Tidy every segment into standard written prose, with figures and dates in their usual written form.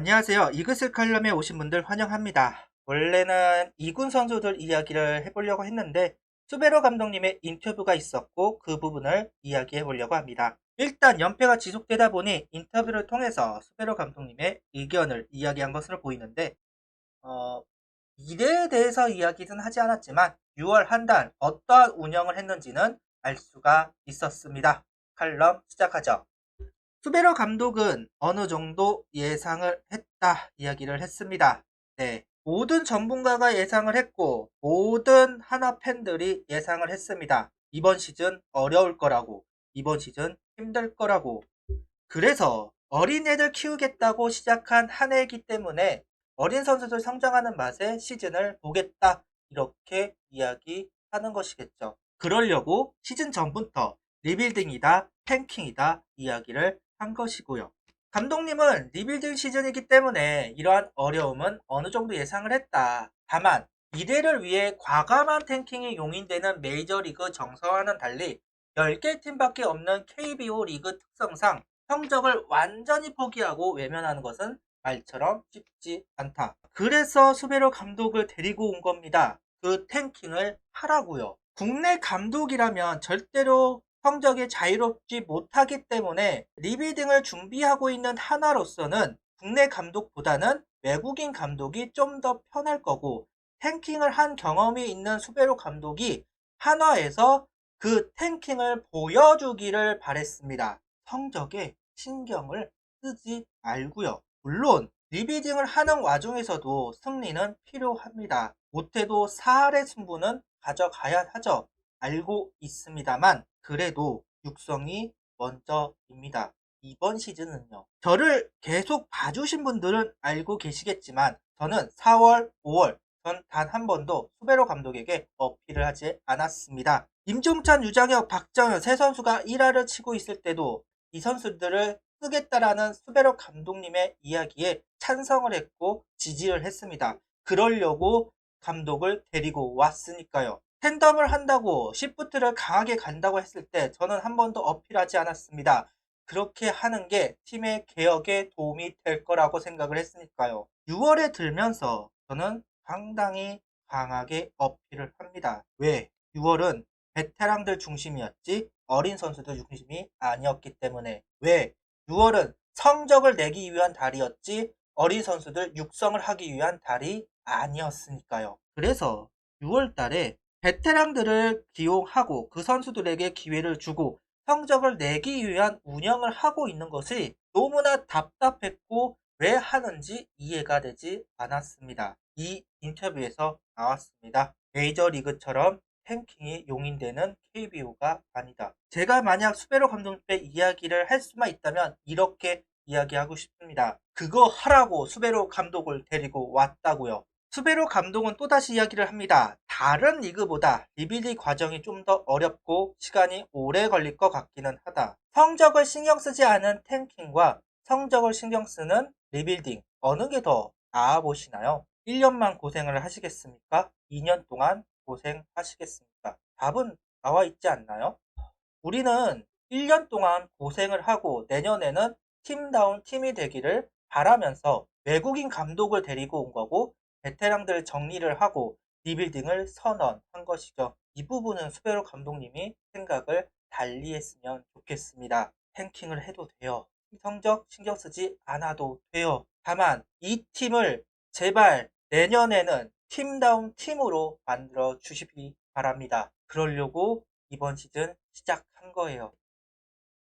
안녕하세요. 이글스 칼럼에 오신 분들 환영합니다. 원래는 이군 선수들 이야기를 해보려고 했는데 수베로 감독님의 인터뷰가 있었고 그 부분을 이야기해 보려고 합니다. 일단 연패가 지속되다 보니 인터뷰를 통해서 수베로 감독님의 의견을 이야기한 것으로 보이는데 미래에 대해서 이야기는 하지 않았지만 6월 한 달 어떠한 운영을 했는지는 알 수가 있었습니다. 칼럼 시작하죠. 수베로 감독은 어느 정도 예상을 했다 이야기를 했습니다. 네. 모든 전문가가 예상을 했고 모든 하나 팬들이 예상을 했습니다. 이번 시즌 어려울 거라고, 이번 시즌 힘들 거라고. 그래서 어린애들 키우겠다고 시작한 한 해이기 때문에 어린 선수들 성장하는 맛에 시즌을 보겠다 이렇게 이야기하는 것이겠죠. 그러려고 시즌 전부터 리빌딩이다, 탱킹이다 이야기를 한 것이고요. 감독님은 리빌딩 시즌이기 때문에 이러한 어려움은 어느 정도 예상을 했다. 다만 미래를 위해 과감한 탱킹이 용인되는 메이저리그 정서와는 달리 10개 팀밖에 없는 KBO 리그 특성상 성적을 완전히 포기하고 외면하는 것은 말처럼 쉽지 않다. 그래서 수베로 감독을 데리고 온 겁니다. 그 탱킹을 하라고요. 국내 감독이라면 절대로 성적이 자유롭지 못하기 때문에 리빌딩을 준비하고 있는 하나로서는 국내 감독보다는 외국인 감독이 좀 더 편할 거고, 탱킹을 한 경험이 있는 수베로 감독이 한화에서 그 탱킹을 보여주기를 바랬습니다. 성적에 신경을 쓰지 말고요. 물론 리비딩을 하는 와중에서도 승리는 필요합니다. 못해도 4할의 승부는 가져가야 하죠. 알고 있습니다만 그래도 육성이 먼저입니다. 이번 시즌은요. 저를 계속 봐주신 분들은 알고 계시겠지만 저는 4월, 5월 전 단 한 번도 수베로 감독에게 어필을 하지 않았습니다. 임종찬, 유장혁, 박정현 세 선수가 1할을 치고 있을 때도 이 선수들을 쓰겠다라는 수베로 감독님의 이야기에 찬성을 했고 지지를 했습니다. 그러려고 감독을 데리고 왔으니까요. 텐덤을 한다고 시프트를 강하게 간다고 했을 때 저는 한 번도 어필하지 않았습니다. 그렇게 하는 게 팀의 개혁에 도움이 될 거라고 생각을 했으니까요. 6월에 들면서 저는 상당히 강하게 어필을 합니다. 왜? 6월은 베테랑들 중심이었지 어린 선수들 중심이 아니었기 때문에. 왜? 6월은 성적을 내기 위한 달이었지 어린 선수들 육성을 하기 위한 달이 아니었으니까요. 그래서 6월 달에 베테랑들을 기용하고 그 선수들에게 기회를 주고 성적을 내기 위한 운영을 하고 있는 것이 너무나 답답했고 왜 하는지 이해가 되지 않았습니다. 이 인터뷰에서 나왔습니다. 메이저리그처럼 탱킹이 용인되는 KBO가 아니다. 제가 만약 수베로 감독님께 이야기를 할 수만 있다면 이렇게 이야기하고 싶습니다. 그거 하라고 수베로 감독을 데리고 왔다고요. 수베로 감독은 또다시 이야기를 합니다. 다른 리그보다 리빌딩 과정이 좀 더 어렵고 시간이 오래 걸릴 것 같기는 하다. 성적을 신경 쓰지 않은 탱킹과 성적을 신경 쓰는 리빌딩 어느 게 더 나아 보시나요? 1년만 고생을 하시겠습니까? 2년 동안 고생하시겠습니까? 답은 나와 있지 않나요? 우리는 1년 동안 고생을 하고 내년에는 팀다운 팀이 되기를 바라면서 외국인 감독을 데리고 온 거고 베테랑들 정리를 하고 리빌딩을 선언한 것이죠. 이 부분은 수베로 감독님이 생각을 달리 했으면 좋겠습니다. 탱킹을 해도 돼요. 성적 신경 쓰지 않아도 돼요. 다만 이 팀을 제발 내년에는 팀다운 팀으로 만들어 주시기 바랍니다. 그러려고 이번 시즌 시작한 거예요.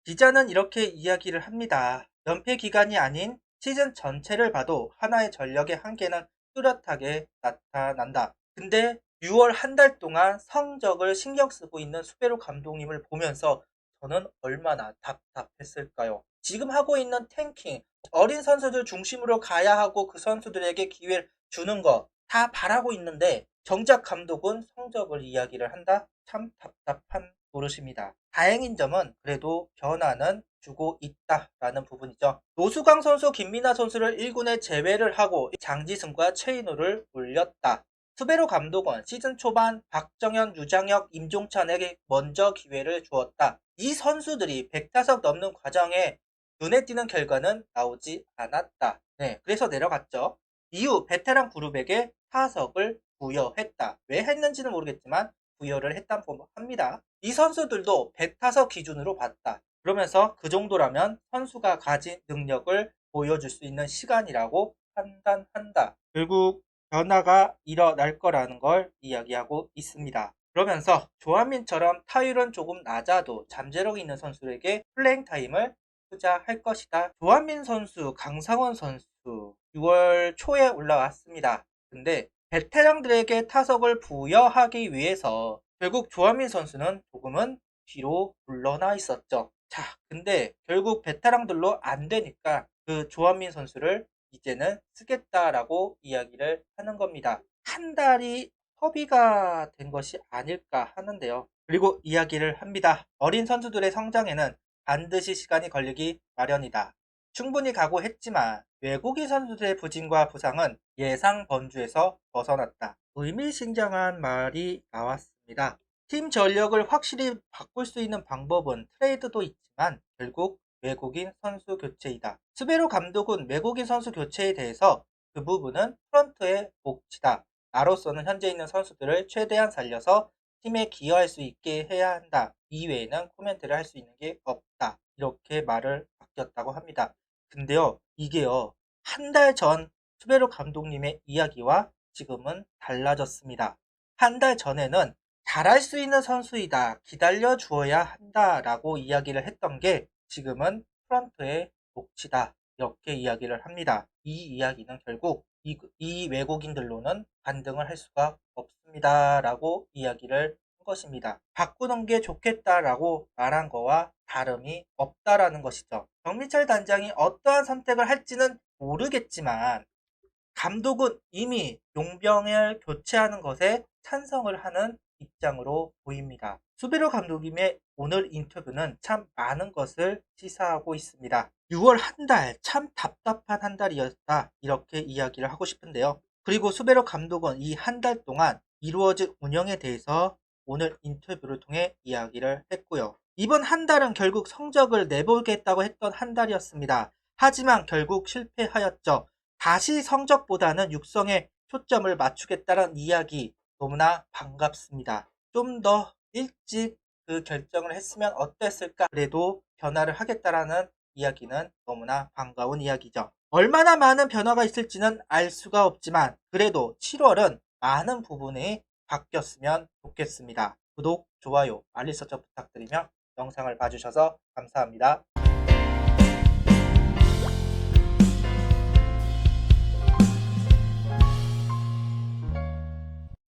기자는 이렇게 이야기를 합니다. 연패 기간이 아닌 시즌 전체를 봐도 하나의 전력의 한계는 뚜렷하게 나타난다. 근데 6월 한 달 동안 성적을 신경 쓰고 있는 수베로 감독님을 보면서 저는 얼마나 답답했을까요? 지금 하고 있는 탱킹, 어린 선수들 중심으로 가야 하고 그 선수들에게 기회를 주는 거 다 바라고 있는데 정작 감독은 성적을 이야기를 한다? 참 답답한 노릇입니다. 다행인 점은 그래도 변화는 주고 있다라는 부분이죠. 노수광 선수, 김민하 선수를 1군에 제외를 하고 장지승과 최인우를 올렸다. 수베로 감독은 시즌 초반 박정현, 유장혁, 임종찬에게 먼저 기회를 주었다. 이 선수들이 100타석 넘는 과정에 눈에 띄는 결과는 나오지 않았다. 네, 그래서 내려갔죠. 이후 베테랑 그룹에게 타석을 부여했다. 왜 했는지는 모르겠지만 부여를 했다고 합니다. 이 선수들도 100타석 기준으로 봤다. 그러면서 그 정도라면 선수가 가진 능력을 보여줄 수 있는 시간이라고 판단한다. 결국 변화가 일어날 거라는 걸 이야기하고 있습니다. 그러면서 조한민처럼 타율은 조금 낮아도 잠재력이 있는 선수에게 플레잉 타임을 투자할 것이다. 조한민 선수, 강상원 선수 6월 초에 올라왔습니다. 근데 베테랑들에게 타석을 부여하기 위해서 결국 조한민 선수는 조금은 뒤로 물러나 있었죠. 자, 근데 결국 베테랑들로 안 되니까 그 조한민 선수를 이제는 쓰겠다라고 이야기를 하는 겁니다. 한 달이 허비가 된 것이 아닐까 하는데요. 그리고 이야기를 합니다. 어린 선수들의 성장에는 반드시 시간이 걸리기 마련이다. 충분히 각오했지만 외국인 선수들의 부진과 부상은 예상 범주에서 벗어났다. 의미심장한 말이 나왔습니다. 팀 전력을 확실히 바꿀 수 있는 방법은 트레이드도 있지만 결국 외국인 선수 교체이다. 스베로 감독은 외국인 선수 교체에 대해서 그 부분은 프런트의 몫이다. 나로서는 현재 있는 선수들을 최대한 살려서 팀에 기여할 수 있게 해야 한다. 이외에는 코멘트를 할 수 있는 게 없다. 이렇게 말을 바뀌었다고 합니다. 근데요, 이게요, 한 달 전 스베로 감독님의 이야기와 지금은 달라졌습니다. 한 달 전에는 잘할 수 있는 선수이다. 기다려 주어야 한다라고 이야기를 했던 게 지금은 프런트의 몫이다. 이렇게 이야기를 합니다. 이 이야기는 결국 이 외국인들로는 반등을 할 수가 없습니다라고 이야기를 한 것입니다. 바꾸는 게 좋겠다라고 말한 거와 다름이 없다라는 것이죠. 정민철 단장이 어떠한 선택을 할지는 모르겠지만 감독은 이미 용병을 교체하는 것에 찬성을 하는 입장으로 보입니다. 수비로 감독님의 오늘 인터뷰는 참 많은 것을 시사하고 있습니다. 6월 한 달 참 답답한 한 달이었다 이렇게 이야기를 하고 싶은데요. 그리고 수베로 감독은 이 한 달 동안 이루어진 운영에 대해서 오늘 인터뷰를 통해 이야기를 했고요. 이번 한 달은 결국 성적을 내보겠다고 했던 한 달이었습니다. 하지만 결국 실패하였죠. 다시 성적보다는 육성에 초점을 맞추겠다는 이야기 너무나 반갑습니다. 좀 더 일찍 그 결정을 했으면 어땠을까? 그래도 변화를 하겠다라는 이야기는 너무나 반가운 이야기죠. 얼마나 많은 변화가 있을지는 알 수가 없지만 그래도 7월은 많은 부분이 바뀌었으면 좋겠습니다. 구독, 좋아요, 알림 설정 부탁드리며 영상을 봐주셔서 감사합니다.